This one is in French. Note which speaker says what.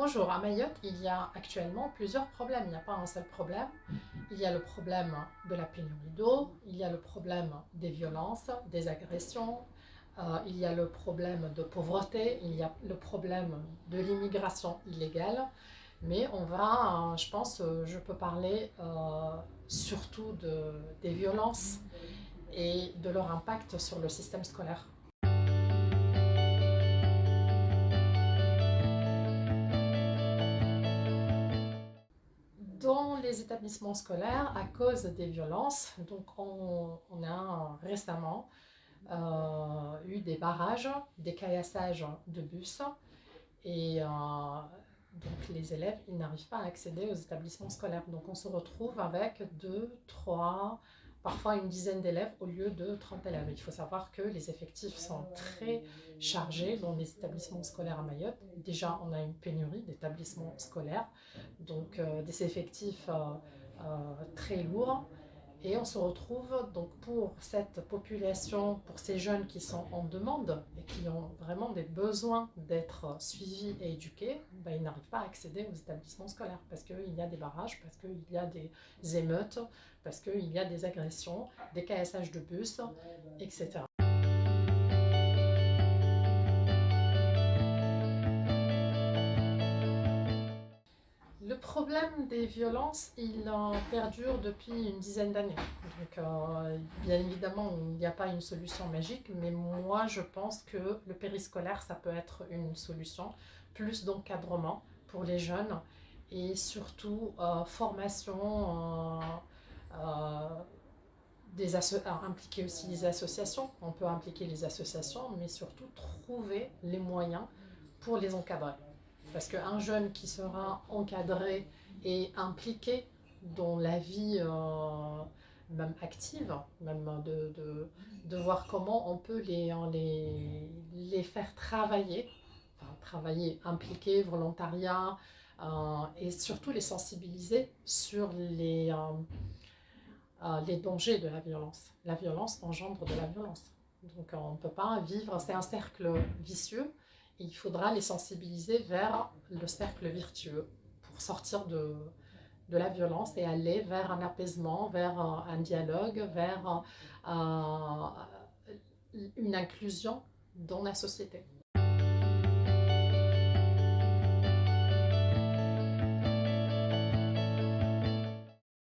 Speaker 1: Bonjour, à Mayotte, il y a actuellement plusieurs problèmes. Il n'y a pas un seul problème. Il y a le problème de la pénurie d'eau, il y a le problème des violences, des agressions, il y a le problème de pauvreté, il y a le problème de l'immigration illégale. Mais je pense, je peux parler surtout des violences et de leur impact sur le système scolaire. Dans les établissements scolaires, à cause des violences, donc on a récemment eu des barrages, des caillassages de bus et donc les élèves ils n'arrivent pas à accéder aux établissements scolaires. Donc on se retrouve avec 2, 3, parfois une dizaine d'élèves au lieu de 30 élèves. Il faut savoir que les effectifs sont très chargés dans les établissements scolaires à Mayotte. Déjà, on a une pénurie d'établissements scolaires, donc des effectifs très lourds. Et on se retrouve donc pour cette population, pour ces jeunes qui sont en demande et qui ont vraiment des besoins d'être suivis et éduqués, ben, ils n'arrivent pas à accéder aux établissements scolaires parce qu'il y a des barrages, parce qu'il y a des émeutes, parce qu'il y a des agressions, des caillassages de bus, etc. Le problème des violences, il perdure depuis une dizaine d'années. Donc, bien évidemment, il n'y a pas une solution magique, mais moi, je pense que le périscolaire, ça peut être une solution. Plus d'encadrement pour les jeunes et surtout formation, impliquer aussi les associations. On peut impliquer les associations, mais surtout trouver les moyens pour les encadrer. Parce qu'un jeune qui sera encadré et impliqué dans la vie même active, même de voir comment on peut les faire travailler, enfin travailler, impliquer, volontariat, et surtout les sensibiliser sur les dangers de la violence. La violence engendre de la violence. Donc on ne peut pas vivre, c'est un cercle vicieux. Et il faudra les sensibiliser vers le cercle vertueux pour sortir de la violence et aller vers un apaisement, vers un dialogue, vers une inclusion dans la société.